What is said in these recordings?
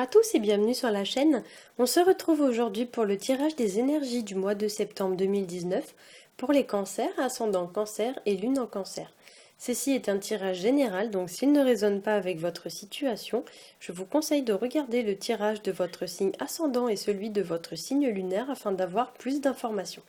à tous et bienvenue sur la chaîne. On se retrouve aujourd'hui pour le tirage des énergies du mois de septembre 2019 pour les cancers, ascendant cancer et lune en cancer. Ceci est un tirage général, donc s'il ne résonne pas avec votre situation, je vous conseille de regarder le tirage de votre signe ascendant et celui de votre signe lunaire afin d'avoir plus d'informations.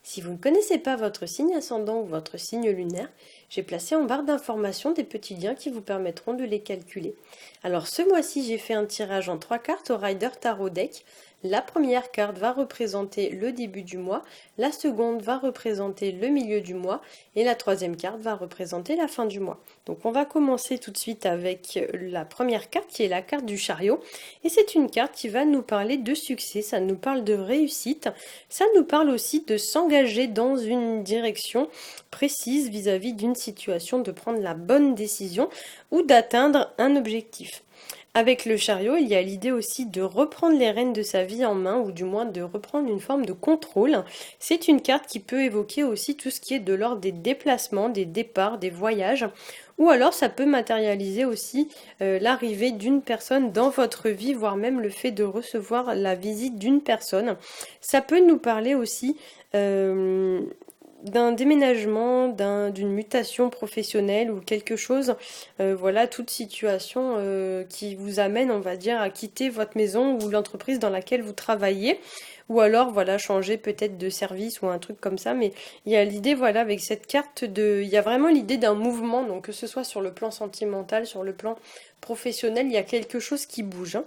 Si vous ne connaissez pas votre signe ascendant ou votre signe lunaire, j'ai placé en barre d'informations des petits liens qui vous permettront de les calculer. Alors ce mois-ci, j'ai fait un tirage en 3 cartes au Rider Tarot Deck. La première carte va représenter le début du mois, la seconde va représenter le milieu du mois et la troisième carte va représenter la fin du mois. Donc on va commencer tout de suite avec la première carte qui est la carte du chariot. Et c'est une carte qui va nous parler de succès, ça nous parle de réussite, ça nous parle aussi de s'engager dans une direction précise vis-à-vis d'une situation, de prendre la bonne décision ou d'atteindre un objectif. Avec le chariot, il y a l'idée aussi de reprendre les rênes de sa vie en main, ou du moins de reprendre une forme de contrôle. C'est une carte qui peut évoquer aussi tout ce qui est de l'ordre des déplacements, des départs, des voyages, ou alors ça peut matérialiser aussi l'arrivée d'une personne dans votre vie, voire même le fait de recevoir la visite d'une personne. Ça peut nous parler aussi d'un déménagement, d'une mutation professionnelle ou quelque chose, voilà, toute situation qui vous amène, on va dire, à quitter votre maison ou l'entreprise dans laquelle vous travaillez, ou alors, voilà, changer peut-être de service ou un truc comme ça, mais il y a l'idée, voilà, avec cette carte il y a vraiment l'idée d'un mouvement, donc que ce soit sur le plan sentimental, sur le plan professionnel, il y a quelque chose qui bouge, hein.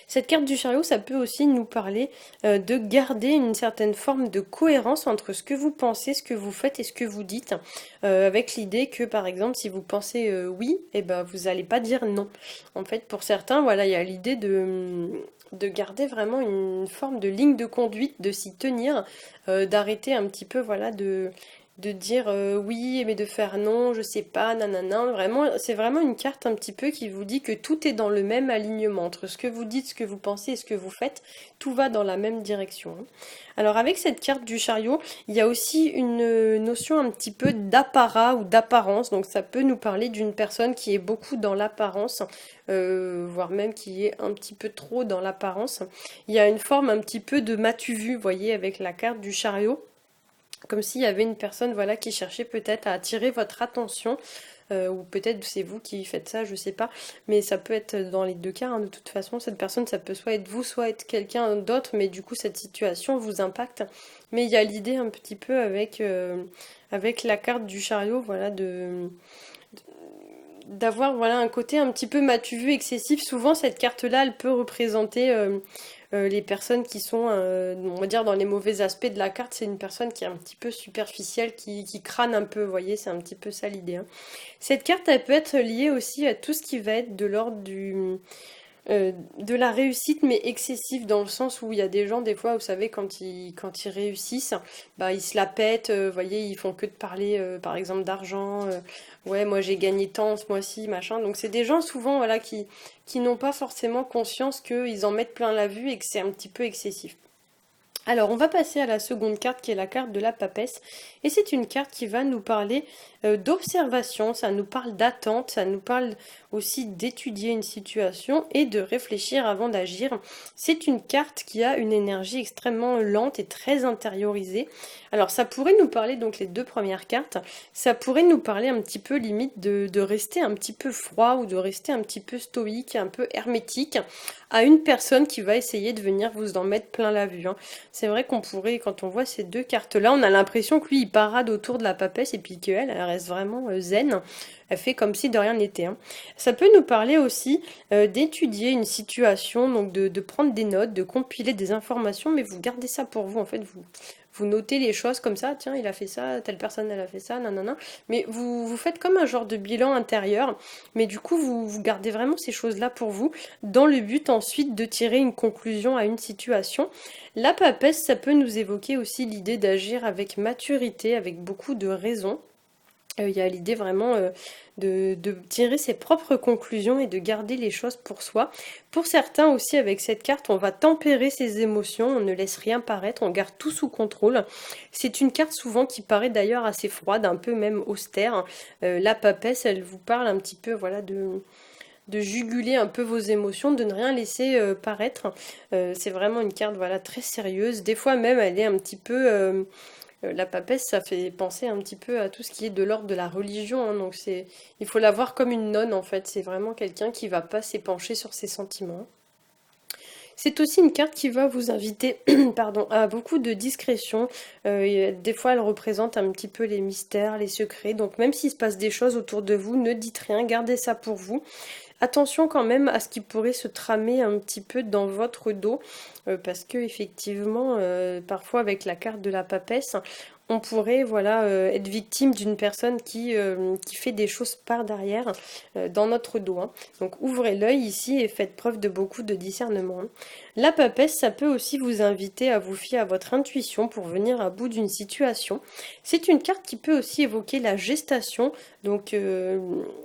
Cette carte du chariot, ça peut aussi nous parler de garder une certaine forme de cohérence entre ce que vous pensez, ce que vous faites et ce que vous dites, avec l'idée que, par exemple, si vous pensez oui, eh ben, vous n'allez pas dire non. En fait, pour certains, voilà, il y a l'idée de garder vraiment une forme de ligne de conduite, de s'y tenir, d'arrêter un petit peu, voilà, de dire oui, mais de faire non, je sais pas, nanana. Vraiment, c'est vraiment une carte un petit peu qui vous dit que tout est dans le même alignement. Entre ce que vous dites, ce que vous pensez et ce que vous faites, tout va dans la même direction. Alors avec cette carte du chariot, il y a aussi une notion un petit peu d'apparat ou d'apparence. Donc ça peut nous parler d'une personne qui est beaucoup dans l'apparence, voire même qui est un petit peu trop dans l'apparence. Il y a une forme un petit peu de m'as-tu vu, vous voyez, avec la carte du chariot. Comme s'il y avait une personne, voilà, qui cherchait peut-être à attirer votre attention, ou peut-être c'est vous qui faites ça, je sais pas, mais ça peut être dans les deux cas, hein, de toute façon, cette personne, ça peut soit être vous, soit être quelqu'un d'autre, mais du coup, cette situation vous impacte. Mais il y a l'idée un petit peu avec la carte du chariot, voilà, d'avoir, voilà, un côté un petit peu m'as-tu vu excessif. Souvent cette carte là elle peut représenter les personnes qui sont on va dire dans les mauvais aspects de la carte. C'est une personne qui est un petit peu superficielle, qui crâne un peu, vous voyez, c'est un petit peu ça l'idée, hein. Cette carte elle peut être liée aussi à tout ce qui va être de l'ordre de la réussite, mais excessive, dans le sens où il y a des gens, des fois, vous savez, quand ils réussissent, bah, ils se la pètent, vous voyez, ils font que de parler, par exemple, d'argent, ouais, moi j'ai gagné tant ce mois-ci, machin. Donc c'est des gens, souvent, voilà, qui n'ont pas forcément conscience qu'ils en mettent plein la vue et que c'est un petit peu excessif. Alors, on va passer à la seconde carte qui est la carte de la papesse. Et c'est une carte qui va nous parler d'observation, ça nous parle d'attente, ça nous parle aussi d'étudier une situation et de réfléchir avant d'agir. C'est une carte qui a une énergie extrêmement lente et très intériorisée. Alors, ça pourrait nous parler, donc les deux premières cartes, ça pourrait nous parler un petit peu limite de rester un petit peu froid ou de rester un petit peu stoïque, un peu hermétique à une personne qui va essayer de venir vous en mettre plein la vue, hein. C'est vrai qu'on pourrait, quand on voit ces deux cartes-là, on a l'impression que lui, il parade autour de la papesse et puis qu'elle, elle reste vraiment zen. Elle fait comme si de rien n'était, hein. Ça peut nous parler aussi d'étudier une situation, donc de prendre des notes, de compiler des informations, mais vous gardez ça pour vous, en fait, vous notez les choses comme ça, tiens, il a fait ça, telle personne, elle a fait ça, nanana. Mais vous faites comme un genre de bilan intérieur, mais du coup, vous gardez vraiment ces choses-là pour vous, dans le but ensuite de tirer une conclusion à une situation. La papesse, ça peut nous évoquer aussi l'idée d'agir avec maturité, avec beaucoup de raison. Il y a l'idée vraiment de tirer ses propres conclusions et de garder les choses pour soi. Pour certains aussi, avec cette carte, on va tempérer ses émotions, on ne laisse rien paraître, on garde tout sous contrôle. C'est une carte souvent qui paraît d'ailleurs assez froide, un peu même austère. La papesse, elle vous parle un petit peu, voilà, de juguler un peu vos émotions, de ne rien laisser paraître. C'est vraiment une carte voilà, très sérieuse. Des fois même, elle est un petit peu... la papesse, ça fait penser un petit peu à tout ce qui est de l'ordre de la religion, hein, donc il faut la voir comme une nonne en fait. C'est vraiment quelqu'un qui va pas s'épancher sur ses sentiments. C'est aussi une carte qui va vous inviter pardon, à beaucoup de discrétion. Des fois, elle représente un petit peu les mystères, les secrets. Donc même s'il se passe des choses autour de vous, ne dites rien, gardez ça pour vous. Attention quand même à ce qui pourrait se tramer un petit peu dans votre dos, parce que effectivement, parfois avec la carte de la papesse, on pourrait voilà être victime d'une personne qui fait des choses par derrière dans notre dos, hein. Donc ouvrez l'œil ici et faites preuve de beaucoup de discernement, hein. La papesse, ça peut aussi vous inviter à vous fier à votre intuition pour venir à bout d'une situation. C'est une carte qui peut aussi évoquer la gestation, donc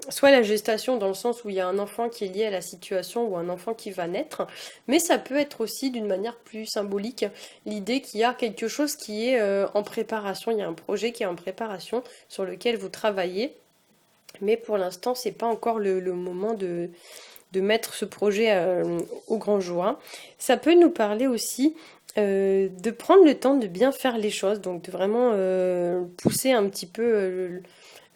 soit la gestation dans le sens où il y a un enfant qui est lié à la situation ou un enfant qui va naître, mais ça peut être aussi d'une manière plus symbolique l'idée qu'il y a quelque chose qui est en préparation, il y a un projet qui est en préparation sur lequel vous travaillez, mais pour l'instant c'est pas encore le moment de mettre ce projet au grand jour, hein. Ça peut nous parler aussi de prendre le temps de bien faire les choses, donc de vraiment pousser un petit peu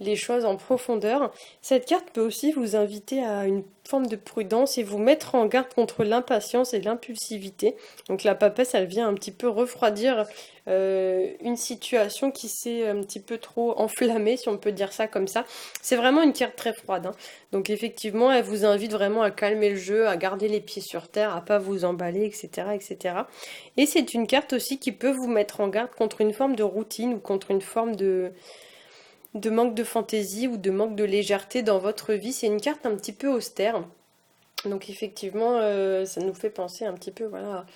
les choses en profondeur. Cette carte peut aussi vous inviter à une forme de prudence et vous mettre en garde contre l'impatience et l'impulsivité. Donc la papesse, elle vient un petit peu refroidir une situation qui s'est un petit peu trop enflammée, si on peut dire ça comme ça. C'est vraiment une carte très froide, hein. Donc effectivement, elle vous invite vraiment à calmer le jeu, à garder les pieds sur terre, à pas vous emballer, etc., etc. Et c'est une carte aussi qui peut vous mettre en garde contre une forme de routine ou contre une forme de manque de fantaisie ou de manque de légèreté dans votre vie. C'est une carte un petit peu austère. Donc effectivement, ça nous fait penser un petit peu, voilà,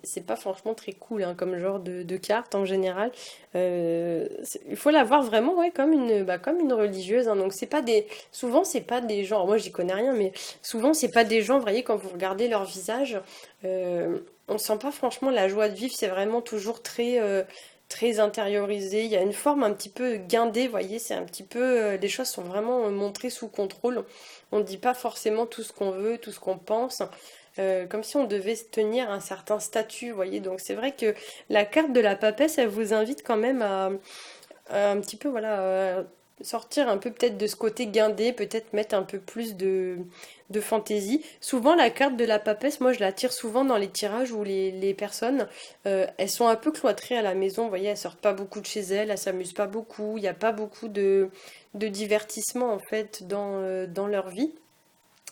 c'est pas franchement très cool hein, comme genre de carte en général. Il faut la voir vraiment ouais, comme une religieuse, hein. Donc c'est pas des, souvent c'est pas des gens, moi j'y connais rien, mais souvent c'est pas des gens, vous voyez, quand vous regardez leur visage, on sent pas franchement la joie de vivre, c'est vraiment toujours très intériorisé. Il y a une forme un petit peu guindée, vous voyez, c'est un petit peu, les choses sont vraiment montrées sous contrôle. On ne dit pas forcément tout ce qu'on veut, tout ce qu'on pense, comme si on devait se tenir un certain statut, vous voyez. Donc c'est vrai que la carte de la papesse, elle vous invite quand même à un petit peu, voilà, sortir un peu peut-être de ce côté guindé, peut-être mettre un peu plus de fantaisie. Souvent la carte de la papesse, moi je la tire souvent dans les tirages où les personnes, elles sont un peu cloîtrées à la maison, vous voyez, elles sortent pas beaucoup de chez elles s'amusent pas beaucoup, il n'y a pas beaucoup de divertissement en fait dans leur vie.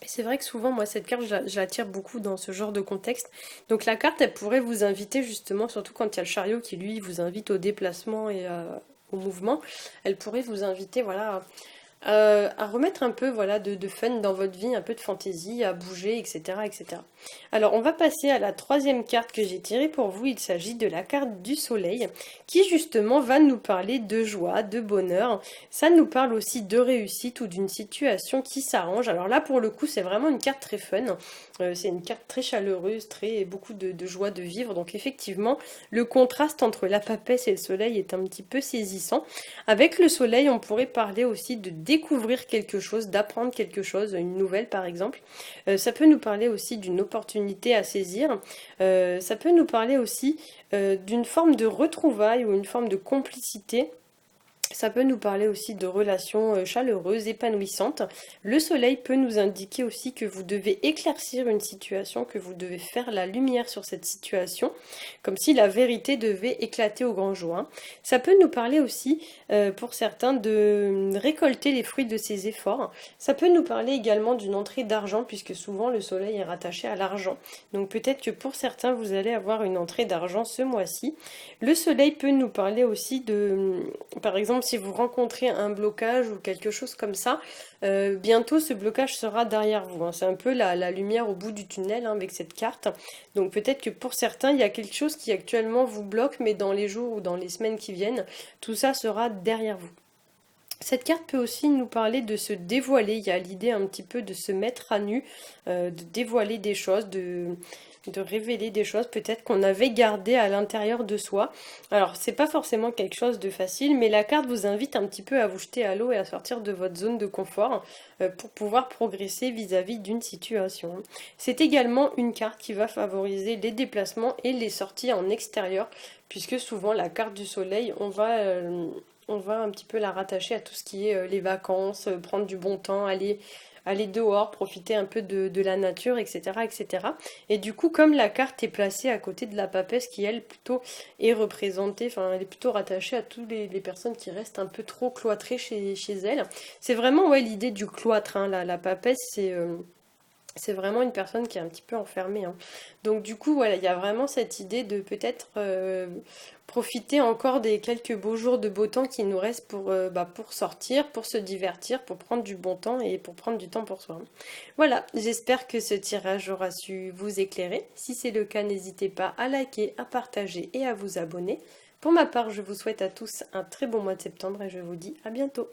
Et c'est vrai que souvent, moi, cette carte, je la tire beaucoup dans ce genre de contexte. Donc la carte, elle pourrait vous inviter justement, surtout quand il y a le chariot qui, lui, vous invite au déplacement et au mouvement, elle pourrait vous inviter, voilà, à remettre un peu voilà, de fun dans votre vie, un peu de fantaisie, à bouger, etc., etc. Alors, on va passer à la troisième carte que j'ai tirée pour vous. Il s'agit de la carte du soleil, qui justement va nous parler de joie, de bonheur. Ça nous parle aussi de réussite ou d'une situation qui s'arrange. Alors là, pour le coup, c'est vraiment une carte très fun. C'est une carte très chaleureuse, beaucoup de joie de vivre. Donc effectivement, le contraste entre la papesse et le soleil est un petit peu saisissant. Avec le soleil, on pourrait parler aussi de découvrir quelque chose, d'apprendre quelque chose, une nouvelle par exemple. Ça peut nous parler aussi d'une opportunité à saisir. Ça peut nous parler aussi d'une forme de retrouvailles ou une forme de complicité. Ça peut nous parler aussi de relations chaleureuses, épanouissantes. Le soleil peut nous indiquer aussi que vous devez éclaircir une situation, que vous devez faire la lumière sur cette situation, comme si la vérité devait éclater au grand jour, hein. Ça peut nous parler aussi, pour certains, de récolter les fruits de ses efforts. Ça peut nous parler également d'une entrée d'argent, puisque souvent le soleil est rattaché à l'argent. Donc peut-être que pour certains, vous allez avoir une entrée d'argent ce mois-ci. Le soleil peut nous parler aussi de, par exemple, si vous rencontrez un blocage ou quelque chose comme ça, bientôt ce blocage sera derrière vous, hein. C'est un peu la lumière au bout du tunnel hein, avec cette carte. Donc peut-être que pour certains, il y a quelque chose qui actuellement vous bloque, mais dans les jours ou dans les semaines qui viennent, tout ça sera derrière vous. Cette carte peut aussi nous parler de se dévoiler. Il y a l'idée un petit peu de se mettre à nu, de dévoiler des choses, de révéler des choses peut-être qu'on avait gardées à l'intérieur de soi. Alors, c'est pas forcément quelque chose de facile, mais la carte vous invite un petit peu à vous jeter à l'eau et à sortir de votre zone de confort pour pouvoir progresser vis-à-vis d'une situation. C'est également une carte qui va favoriser les déplacements et les sorties en extérieur, puisque souvent la carte du soleil, on va un petit peu la rattacher à tout ce qui est les vacances, prendre du bon temps, aller dehors, profiter un peu de la nature, etc., etc. Et du coup, comme la carte est placée à côté de la papesse, qui elle plutôt est représentée, enfin elle est plutôt rattachée à toutes les personnes qui restent un peu trop cloîtrées chez elles. C'est vraiment ouais, l'idée du cloître, hein. La papesse, c'est vraiment une personne qui est un petit peu enfermée, hein. Donc du coup, voilà, il y a vraiment cette idée de peut-être profiter encore des quelques beaux jours de beau temps qui nous restent pour sortir, pour se divertir, pour prendre du bon temps et pour prendre du temps pour soi. Voilà, j'espère que ce tirage aura su vous éclairer. Si c'est le cas, n'hésitez pas à liker, à partager et à vous abonner. Pour ma part, je vous souhaite à tous un très bon mois de septembre et je vous dis à bientôt.